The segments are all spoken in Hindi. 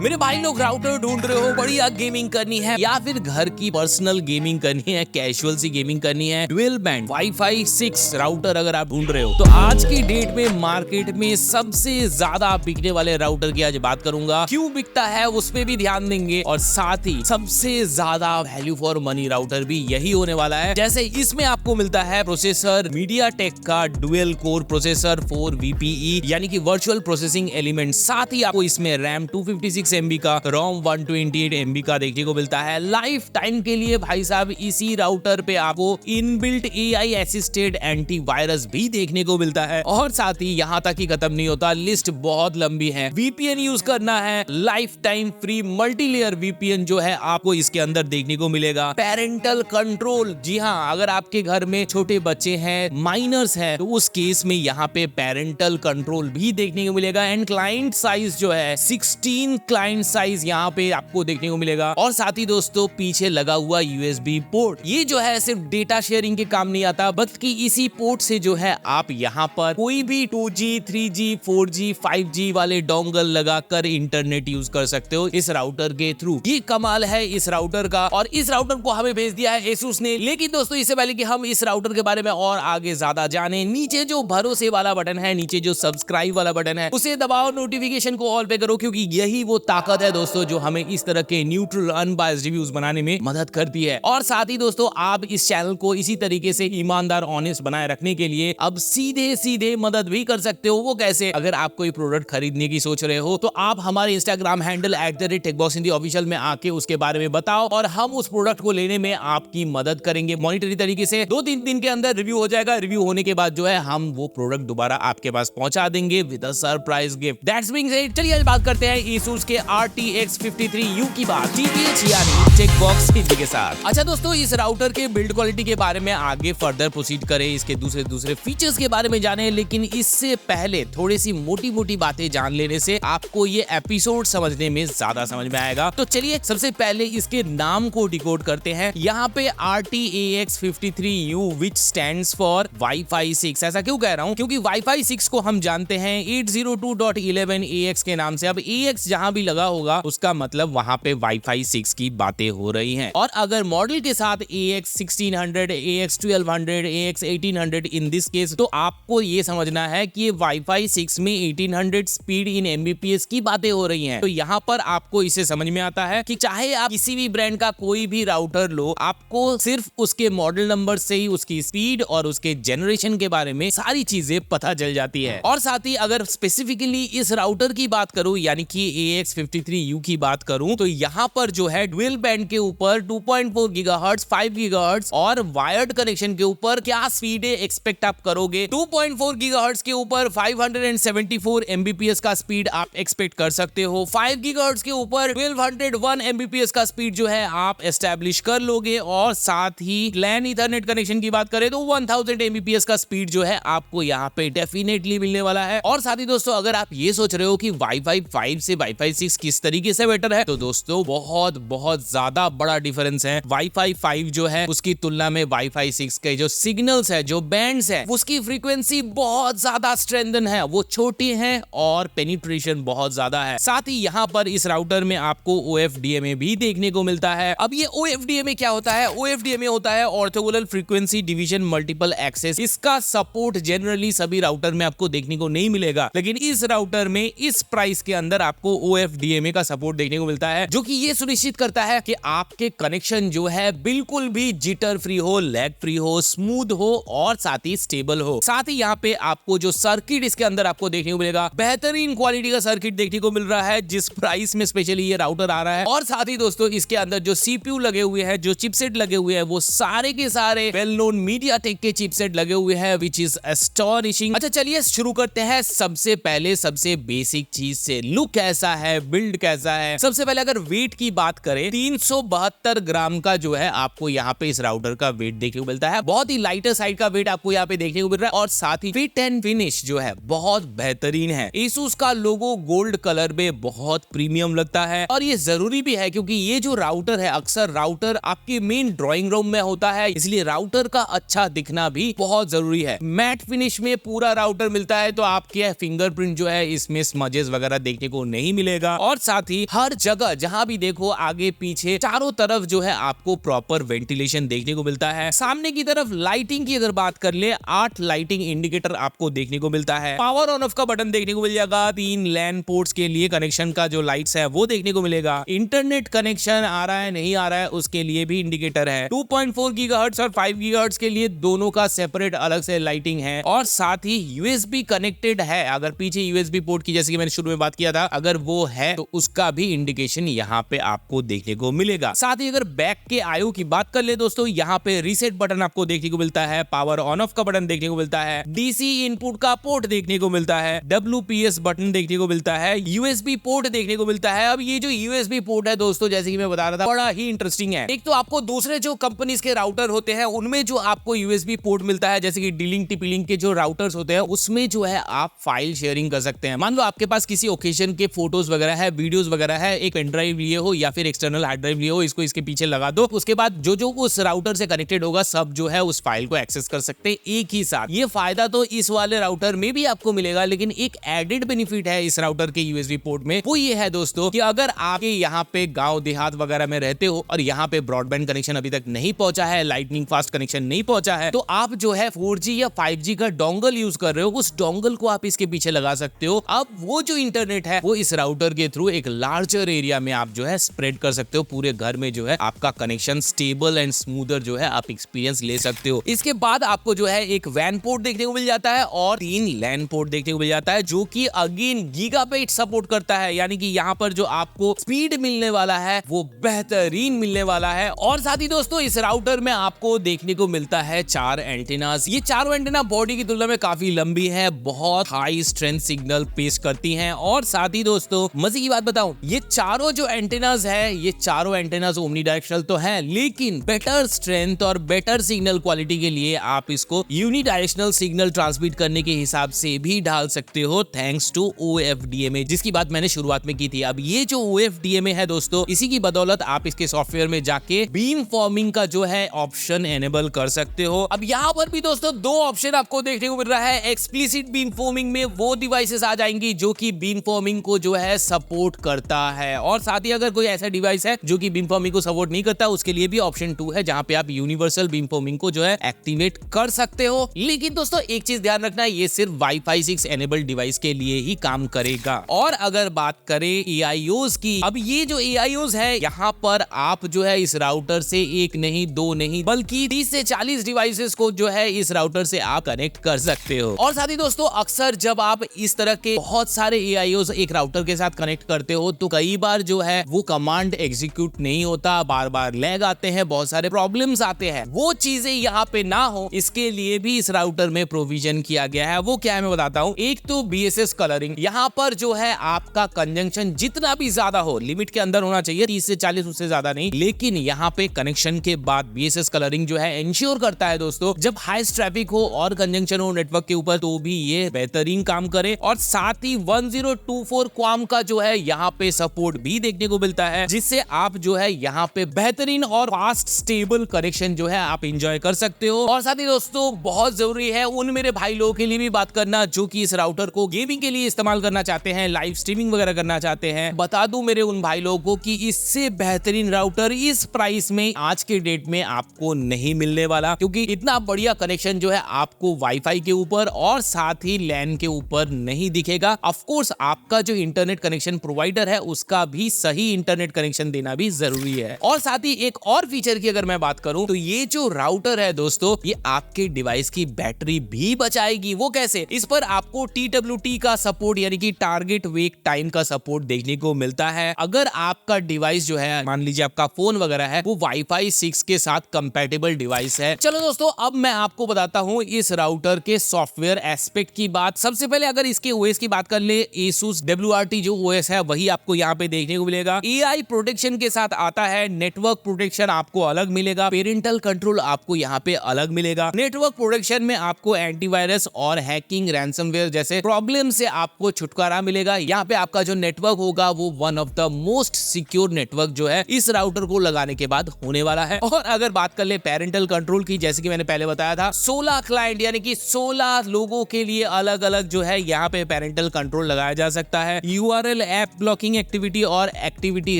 मेरे भाई लोग राउटर ढूंढ रहे हो, बढ़िया गेमिंग करनी है या फिर घर की पर्सनल गेमिंग करनी है, कैजुअल सी गेमिंग करनी है, डुअल बैंड वाईफाई 6 राउटर अगर आप ढूंढ रहे हो तो आज की डेट में मार्केट में सबसे ज्यादा बिकने वाले राउटर की आज बात करूंगा। क्यों बिकता है उस पे भी ध्यान देंगे और साथ ही सबसे ज्यादा वैल्यू फॉर मनी राउटर भी यही होने वाला है। जैसे इसमें आपको मिलता है प्रोसेसर MediaTek का डुअल कोर प्रोसेसर 4 VPE यानी कि वर्चुअल प्रोसेसिंग एलिमेंट, साथ ही आपको इसमें रैम 256 MB का, रोम 128 MB का देखने को मिलता है। लाइफ टाइम के लिए भाई साहब इसी राउटर पे आपको इनबिल्ट AI असिस्टेड एंटीवायरस भी देखने को मिलता है। और साथ ही यहाँ तक ही खत्म नहीं होता, लिस्ट बहुत लंबी है। VPN यूज करना है, life time free multilayer VPN जो है आपको इसके अंदर देखने को मिलेगा। पेरेंटल कंट्रोल, जी हाँ, अगर आपके घर में छोटे बच्चे हैं, माइनर्स हैं, तो उस केस में यहाँ पे पेरेंटल कंट्रोल भी देखने को मिलेगा। एंड क्लाइंट साइज जो है 16 क्लाइंट साइज यहाँ पे आपको देखने को मिलेगा। और साथ ही दोस्तों पीछे लगा हुआ USB पोर्ट, ये जो है सिर्फ डेटा शेयरिंग के काम नहीं आता, बल्कि इसी पोर्ट से जो है आप यहाँ पर कोई भी 2G 3G 4G 5G वाले डोंगल लगाकर इंटरनेट यूज कर सकते हो इस राउटर के थ्रू। ये कमाल है इस राउटर का, और इस राउटर को हमें भेज दिया है ASUS ने। लेकिन दोस्तों इससे पहले कि हम इस राउटर के बारे में और आगे ज्यादा जाने, नीचे जो भरोसे वाला बटन है, नीचे जो सब्सक्राइब वाला बटन है, उसे दबाओ, नोटिफिकेशन को ऑल पे करो, क्योंकि यही वो ताकत है दोस्तों जो हमें इस तरह के न्यूट्रल अनबायस्ड रिव्यूज बनाने में मदद करती है। और साथ ही दोस्तों आप इस चैनल को इसी तरीके से ईमानदार ऑनेस्ट बनाए रखने के लिए अब सीधे सीधे मदद भी कर सकते हो। वो कैसे? अगर आप कोई प्रोडक्ट खरीदने की सोच रहे हो तो आप हमारे इंस्टाग्राम हैंडल @techboxindia में आके उसके बारे में बताओ और हम उस प्रोडक्ट को लेने में आपकी मदद करेंगे मॉनिटरी तरीके से। 2-3 दिन के अंदर रिव्यू हो जाएगा। रिव्यू होने के बाद जो है हम वो प्रोडक्ट दोबारा आपके पास पहुंचा देंगे with a surprise gift. That's being said, चलिए आज बात करते हैं ASUS के RTX 53U की बात, TPH यानी टेकबॉक्स हिंदी के साथ। अच्छा दोस्तों, इस राउटर के बिल्ड क्वालिटी के बारे में आगे फर्दर प्रोसीड करें, इसके दूसरे फीचर्स के बारे में जाने, लेकिन इससे पहले थोड़ी सी मोटी बातें जान लेने से आपको ये एपिसोड समझने में ज्यादा समझ में आएगा। तो चलिए सबसे पहले इसके नाम को डिकोड करते हैं। यहाँ पे RTX 53U which stands for wifi 6। ऐसा क्यों कह रहा हूँ? क्योंकि वाईफाई 6 को हम जानते हैं 802.11ax के नाम से। अब AX जहां भी लगा होगा उसका मतलब वहां पे वाईफाई 6 की बातें हो रही हैं। और अगर मॉडल के साथ AX 1600, AX 1200, AX 1800 in this case, तो आपको ये समझना है कि ये वाईफाई 6 में 1800 स्पीड इन Mbps की बातें हो रही हैं। तो यहाँ पर आपको इसे समझ में आता है कि चाहे आप किसी भी ब्रांड का कोई भी राउटर लो, आपको सिर्फ उसके मॉडल नंबर से ही उसकी स्पीड और उसके जनरेशन के बारे में सारी चीजें पता चल जाती है। और साथ ही अगर स्पेसिफिकली इस राउटर की बात करूं यानी कि AX 53U की बात करूं, तो यहाँ पर जो है डुअल बैंड के ऊपर 2.4 GHz 5 GHz और वायर्ड कनेक्शन के ऊपर क्या स्पीड एक्सपेक्ट आप करोगे? 2.4 GHz के ऊपर 574 Mbps का स्पीड आप एक्सपेक्ट कर सकते हो। 5 GHz के ऊपर 1201 Mbps का स्पीड जो है आप एस्टैब्लिश कर लोगे। और साथ ही LAN ईथरनेट कनेक्शन की बात करें तो 1000 Mbps का स्पीड जो है आपको यहाँ पे डेफिनेटली मिलने वाला है। और साथ ही दोस्तों अगर आप ये सोच रहे हो कि वाईफाई 5 से वाईफाई 6 किस तरीके से बेटर है, तो दोस्तों बहुत ज्यादा बड़ा डिफरेंस है। वाईफाई 5 जो है उसकी तुलना में वाईफाई 6 के जो सिग्नल्स है, जो बैंड्स है, उसकी फ्रीक्वेंसी बहुत ज्यादा स्ट्रेंथन है, वो छोटी है और पेनिट्रेशन बहुत ज्यादा है। साथ ही यहाँ पर इस राउटर में आपको OFDMA भी देखने को मिलता है। अब ये OFDMA क्या होता है? OFDMA होता है orthogonal frequency division multiple access. इसका सपोर्ट जनरली सभी राउटर में आपको देखने को नहीं मिलेगा, लेकिन इस राउटर में इस प्राइस के अंदर आपको OFDMA का सपोर्ट देखने को मिलता है, जो कि ये सुनिश्चित करता है कि आपके कनेक्शन जो है बिल्कुल भी जिटर फ्री हो, लैग फ्री हो, स्मूथ हो और साथ ही स्टेबल हो। साथ ही यहाँ पे आपको जो सर्किट इसके अंदर आपको देखने को मिलेगा, बेहतरीन क्वालिटी का सर्किट देखने को मिल रहा है जिस प्राइस में स्पेशली ये राउटर आ रहा है। और साथ ही दोस्तों इसके अंदर जो CPU लगे हुए हैं, जो चिपसेट लगे हुए हैं, वो सारे के सारे वेल नोन MediaTek के चिपसेट लगे हुए हैं, विच इज एस्टोनिशिंग। अच्छा चलिए शुरू करते हैं सबसे पहले सबसे बेसिक चीज से। लुक कैसा है, बिल्ड कैसा है? सबसे पहले अगर वेट की बात करें, 372 ग्राम का जो है आपको यहाँ पे इस राउटर का वेट देखने को मिलता है। बहुत ही लाइटर साइड का वेट आपको यहाँ पे देखने को मिल रहा है। और साथ ही फिट एंड फिनिश जो है बहुत बेहतरीन है। ASUS का लोगो गोल्ड कलर में बहुत प्रीमियम लगता है और ये जरूरी भी है, क्योंकि ये जो राउटर है, अक्सर राउटर आपके मेन ड्राइंग रूम में होता है, इसलिए राउटर का अच्छा दिखना भी बहुत जरूरी है। मैट फिनिश में पूरा राउटर मिलता है, तो आपके फिंगरप्रिंट जो है इसमें स्मजेस वगैरह देखने को नहीं मिलेगा। मिलेगा। और साथ ही हर जगह जहां भी देखो आगे पीछे चारों तरफ जो है आपको प्रॉपर वेंटिलेशन देखने को मिलता है। सामने की तरफ लाइटिंग की अगर बात कर ले 8 लाइटिंग इंडिकेटर आपको देखने को मिलता है। पावर ऑन ऑफ का बटन देखने को मिल जाएगा। 3 लैन पोर्ट्स के लिए कनेक्शन का जो लाइट्स है वो देखने को मिलेगा। इंटरनेट कनेक्शन आ रहा है नहीं आ रहा है उसके लिए भी इंडिकेटर है। 2.4 गीगाहर्ट्ज और 5 गीगाहर्ट्ज के लिए दोनों का सेपरेट अलग से लाइटिंग है। और साथ ही यूएसबी कनेक्टेड है, अगर पीछे यूएसबी पोर्ट की जैसे कि मैंने शुरू में बात किया था अगर वो है तो उसका भी इंडिकेशन यहाँ पे आपको देखने को मिलेगा। साथ ही अगर बैक के आईओ की बात कर ले दोस्तों, यहाँ पे रीसेट बटन आपको देखने को मिलता है, पावर ऑन ऑफ का बटन देखने को मिलता है, डीसी इनपुट का पोर्ट देखने को मिलता है, WPS बटन देखने को मिलता है, यूएसबी पोर्ट देखने को मिलता है। अब ये जो यूएसबी पोर्ट है दोस्तों जैसे कि मैं बता रहा था बड़ा ही इंटरेस्टिंग है। एक तो आपको दूसरे जो कंपनीज के राउटर होते हैं उनमें जो आपको यूएसबी पोर्ट मिलता है जैसे कि डीलिंक टिपिलिंक के जो राउटर्स होते हैं उसमें जो है आप फाइल शेयरिंग कर सकते हैं। मान लो आपके पास किसी ओकेजन के फोटोज वगैरह है, वीडियोस वगैरह है, एक पेन ड्राइव लिए हो या फिर एक्सटर्नल हार्ड ड्राइव लिए हो, इसको इसके पीछे लगा दो, उसके बाद जो जो उस राउटर से कनेक्टेड होगा सब जो है उस फाइल को एक्सेस कर सकते हैं एक ही साथ। ये फायदा तो इस वाले राउटर में भी आपको मिलेगा, लेकिन एक एडेड बेनिफिट है इस राउटर के यूएसबी पोर्ट में, वो ये है दोस्तों कि अगर आपके यहाँ पे गांव देहात वगैरह में रहते हो और यहाँ पे ब्रॉडबैंड कनेक्शन अभी तक नहीं पहुंचा है, लाइटनिंग फास्ट कनेक्शन नहीं पहुंचा है, तो आप जो है 4G या 5G का डोंगल यूज कर रहे हो, उस डोंगल को आप इसके पीछे लगा सकते हो। अब वो जो इंटरनेट है वो इस राउटर के थ्रू एक लार्जर एरिया में आप जो है स्प्रेड कर सकते हो। पूरे घर में जो है आपका कनेक्शन स्टेबल एंड स्मूदर जो है आप एक्सपीरियंस ले सकते हो। इसके बाद आपको जो है एक वैन पोर्ट देखने को मिल जाता है और 3 लैन पोर्ट देखने को मिल जाता है जो कि अगेन गीगाबाइट सपोर्ट करता है, यानी कि यहाँ पर जो आपको स्पीड मिलने वाला है वो बेहतरीन मिलने वाला है। और साथ ही दोस्तों इस राउटर में आपको देखने को मिलता है 4 एंटेनास। ये चारों एंटेना बॉडी की तुलना में काफी लंबी है, बहुत हाई स्ट्रेंथ सिग्नल पेश करती हैं। और साथ ही दोस्तों मजे की बात बताऊं, ये चारों जो एंटेनास है ये चारों एंटेनास ओमनी डायरेक्शनल तो है, लेकिन बेटर स्ट्रेंथ और बेटर सिग्नल क्वालिटी के लिए आप इसको यूनी डायरेक्शनल सिग्नल ट्रांसमिट करने के हिसाब से भी ढाल सकते हो थैंक्स टू OFDMA, जिसकी बात मैंने शुरुआत में की थी। अब ये जो OFDMA है दोस्तों, इसी की बदौलत आप इसके सॉफ्टवेयर में जाके बीम फॉर्मिंग का जो है ऑप्शन एनेबल कर सकते हो। अब यहाँ पर भी दोस्तों 2 ऑप्शन आपको देखने को मिल रहा है। एक्सप्लिसिट बीम फॉर्मिंग में वो डिवाइसेस आ जाएंगी जो कि बीम फॉर्मिंग को जो है सपोर्ट करता है, और साथ ही अगर कोई ऐसा डिवाइस है जो कि बीम फॉर्मिंग को सपोर्ट नहीं करता उसके लिए भी ऑप्शन 2 है जहां पे आप यूनिवर्सल बीम फॉर्मिंग को जो है एक्टिवेट कर सकते हो। लेकिन दोस्तों एक चीज ध्यान रखना, ये सिर्फ Wi-Fi 6 एनेबल्ड डिवाइस के लिए ही काम करेगा। और अगर बात करें AIOs की, अब ये जो AIOs है यहाँ पर आप जो है इस राउटर से 1 नहीं 2 नहीं बल्कि 30 से 40 डिवाइसेस को जो है इस राउटर से आप कनेक्ट कर सकते हो। और साथ ही दोस्तों अक्सर जब आप इस तरह के बहुत सारे AIOs एक राउटर के साथ कनेक्ट करते हो तो कई बार जो है वो कमांड एग्जीक्यूट नहीं होता, बार बार लैग आते हैं, बहुत सारे प्रॉब्लम्स आते हैं। वो चीजें यहाँ पे ना हो इसके लिए भी इस राउटर में प्रोविजन किया गया है। वो क्या है मैं बताता हूँ। एक तो BSS कलरिंग, यहाँ पर जो है आपका कंजंक्शन जितना भी ज्यादा हो लिमिट के अंदर होना चाहिए, 30 से 40 उससे ज्यादा नहीं, लेकिन यहाँ पे कनेक्शन के बाद BSS कलरिंग जो है इंश्योर करता है दोस्तों जब हाईएस्ट ट्रैफिक हो और कंजंक्शन हो नेटवर्क के ऊपर तो भी ये बेहतरीन काम करे। और साथ ही 1024 क्वाम का जो है यहाँ पे सपोर्ट भी देखने को मिलता है, जिससे आप जो है यहाँ पे बेहतरीन और फास्ट स्टेबल कनेक्शन जो है आप एंजॉय कर सकते हो। और साथ ही दोस्तों बहुत जरूरी है उन मेरे भाई लोगों के लिए भी बात करना जो कि इस राउटर को गेमिंग के लिए इस्तेमाल करना चाहते हैं, लाइव स्ट्रीमिंग वगैरह करना चाहते हैं। बता दूं मेरे उन भाई लोगों को कि इससे बेहतरीन राउटर इस प्राइस में आज के डेट में आपको नहीं मिलने वाला, क्योंकि इतना बढ़िया कनेक्शन जो है आपको वाईफाई के ऊपर और साथ ही लैन के ऊपर नहीं दिखेगा। ऑफ कोर्स आपका जो इंटरनेट कनेक्शन प्रोवाइडर है उसका भी सही इंटरनेट कनेक्शन देना भी जरूरी है। और साथ ही एक और फीचर की अगर मैं बात करूं तो ये जो राउटर है दोस्तों ये आपके डिवाइस की बैटरी भी बचाएगी। वो कैसे? इस पर आपको TWT का सपोर्ट यानी कि टारगेट वेक टाइम का सपोर्ट देखने को मिलता है। अगर आपका डिवाइस जो है मान लीजिए आपका फोन वगैरह है वो Wi-Fi 6 के साथ कंपैटिबल डिवाइस है। चलो दोस्तों अब मैं आपको बताता हूं इस राउटर के सॉफ्टवेयर एस्पेक्ट की बात। सबसे पहले अगर इसके OS की बात कर ले, ASUS WRT जो OS है वही आपको यहाँ पे देखने को मिलेगा। AI प्रोटेक्शन के साथ आता है, नेटवर्क प्रोटेक्शन आपको अलग मिलेगा, पेरेंटल कंट्रोल आपको यहाँ पे अलग मिलेगा। नेटवर्क प्रोटेक्शन में आपको एंटीवायरस और हैकिंग रैंसमवेयर जैसे प्रॉब्लम से आपको छुटकारा मिलेगा। यहाँ पे आपका जो नेटवर्क होगा वो one of the most secure network जो है इस राउटर को लगाने के बाद होने वाला है। और अगर बात कर ले पेरेंटल कंट्रोल की, जैसे कि मैंने पहले बताया था 16 क्लाइंट यानी कि 16 लोगों के लिए अलग अलग जो है यहाँ पे पेरेंटल कंट्रोल लगाया जा सकता है। URL URL, app blocking activity और एक्टिविटी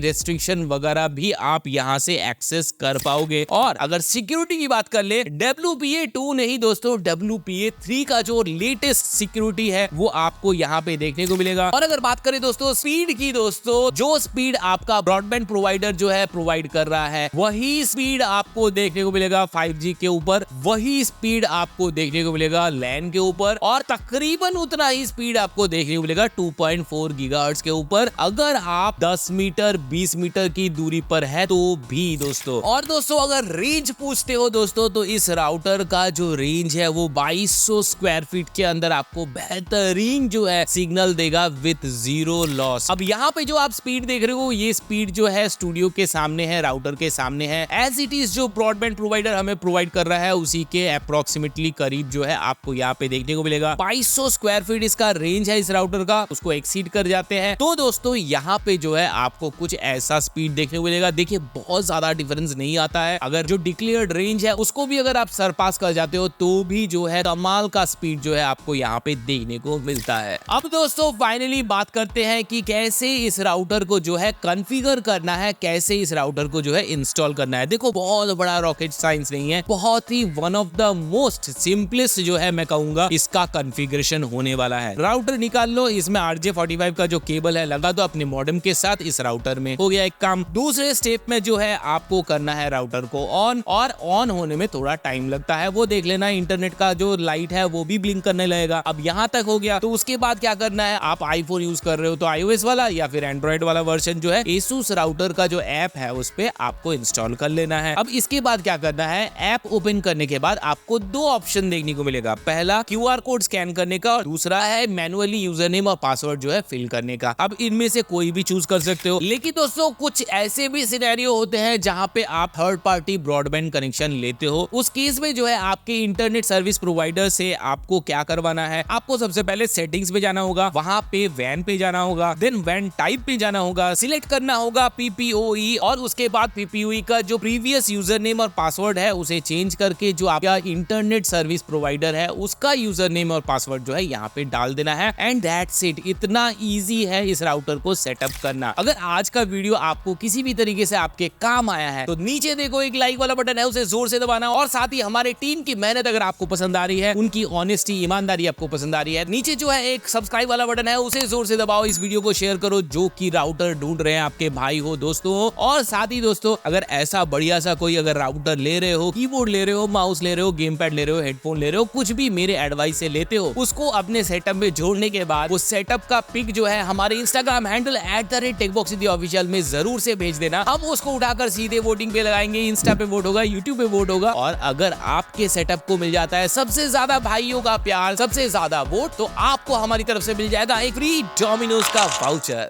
रेस्ट्रिक्शन वगैरह भी आप यहाँ से एक्सेस कर पाओगे। और अगर सिक्योरिटी की बात कर ले, WPA2 नहीं दोस्तों, WPA3 का जो लेटेस्ट सिक्योरिटी है वो आपको यहाँ पे देखने को मिलेगा। और अगर बात करें दोस्तों स्पीड की, दोस्तों जो स्पीड आपका ब्रॉडबैंड प्रोवाइडर जो है प्रोवाइड कर रहा है वही स्पीड आपको देखने को मिलेगा 5G के ऊपर, वही स्पीड आपको देखने को मिलेगा LAN के ऊपर, और तकरीबन उतना ही स्पीड आपको देखने को मिलेगा 2.4 गीगाहर्ट्ज के ऊपर अगर आप 10 मीटर 20 मीटर की दूरी पर है तो भी दोस्तों। और दोस्तों अगर रेंज पूछते हो दोस्तों, तो इस राउटर का जो रेंज है वो 2200 स्क्वायर फीट के अंदर आपको बेहतरीन जो है सिग्नल देगा विद जीरो लॉस। अब यहाँ पे जो आप स्पीड देख रहे हो, ये स्पीड जो है स्टूडियो के सामने है, राउटर के सामने है, एज इट इज जो ब्रॉडबैंड प्रोवाइडर हमें प्रोवाइड कर रहा है उसी के अप्रोक्सीमेटली करीब जो है आपको यहाँ पे देखने को मिलेगा। 2200 स्क्वायर फीट इसका रेंज है इस राउटर का, उसको एक्सीड कर जाते हैं तो दोस्तों यहाँ पे जो है आपको कुछ ऐसा स्पीड देखने को मिलेगा। देखिए बहुत ज्यादा डिफरेंस नहीं आता है, अगर जो डिक्लेयर्ड रेंज है उसको भी अगर आप सरपास कर जाते हो तो भी जो है कमाल का स्पीड जो है आपको यहाँ पे देखने को मिलता है। अब दोस्तों फाइनली बात करते हैं कि कैसे इस राउटर को जो है कॉन्फ़िगर करना है, कैसे इस राउटर को जो है इंस्टॉल करना है। देखो बहुत बड़ा रॉकेट साइंस नहीं है, बहुत ही one of the most simplest जो है मैं कहूंगा इसका कॉन्फ़िगरेशन होने वाला है। राउटर निकाल लो, इसमें RJ45 का जो केबल है लगा दो अपने मॉडेम के साथ, इस राउटर में हो गया एक काम। दूसरे स्टेप में जो है आपको करना है राउटर को ऑन, और ऑन होने में थोड़ा टाइम लगता है, वो देख लेना इंटरनेट का जो लाइट है वो भी ब्लिंक करने लगेगा। अब यहाँ तक हो गया, तो उसके बाद क्या करना है, आप आईफोन यूज कर रहे हो तो iOS वाला या फिर एंड्रॉइड वाला वर्जन जो है ASUS राउटर का जो ऐप है उस पे आपको इंस्टॉल कर लेना है। अब इसके बाद क्या करना है, ऐप ओपन करने के बाद आपको दो ऑप्शन देखने को मिलेगा, पहला QR कोड स्कैन करने का और दूसरा है मैनुअली यूजर नेम और पासवर्ड जो है फिल करने का। अब इनमें से कोई भी चूज कर सकते हो, लेकिन दोस्तों कुछ ऐसे भी सिनेरियो होते हैं जहां पे आप थर्ड पार्टी ब्रॉडबैंड कनेक्शन लेते हो, उस केस में जो है आपके इंटरनेट सर्विस प्रोवाइडर से आपको क्या करवाना है, आपको सबसे पहले सेटिंग्स पे जाना होगा, वहां पे WAN पे जाना होगा, देन WAN टाइप पे जाना होगा, सिलेक्ट करना होगा PPOE, और उसके बाद PPOE का जो प्रीवियस यूजर नेम और पासवर्ड है उसे चेंज करके जो आपका इंटरनेट सर्विस प्रोवाइडर है उसका यूजर नेम और पासवर्ड जो है यहाँ पे डाल देना है, एंड दैट्स इट। इतना इजी है इस राउटर को सेटअप करना। अगर आज का वीडियो आपको किसी भी तरीके से आपके काम आया है तो नीचे देखो एक लाइक वाला बटन है, उसे जोर से दबाना, और साथ ही हमारे टीम की मेहनत अगर आपको पसंद आ रही है, उनकी ऑनेस्टी ईमानदारी आपको पसंद आ रही है, नीचे जो है एक सब्सक्राइब वाला बटन है उसे जोर से दबाओ, इस वीडियो को शेयर करो जो कि राउटर ढूंढ रहे हैं आपके भाई हो दोस्तों। और साथ ही दोस्तों अगर ऐसा बढ़िया सा कोई अगर राउटर ले रहे हो, कीबोर्ड ले रहे हो, माउस ले रहे हो, गेम पैड ले रहे हो, हेडफोन ले रहे हो, कुछ भी मेरे एडवाइस से लेते हो, उसको अपने सेटअप में जोड़ने के बाद वो सेटअप का पिक जो है हमारे इंस्टाग्राम हैंडल @techboxyofficial में जरूर से भेज देना। हम उसको उठाकर सीधे वोटिंग पे लगाएंगे, इंस्टा पे वोट होगा, यूट्यूब पे वोट होगा, और अगर आपके सेटअप को मिल जाता है सबसे ज्यादा भाइयों का प्यार, सबसे ज्यादा वोट, तो आपको हमारी तरफ से मिल जाएगा एक फ्री डोमिनोज का वाउचर।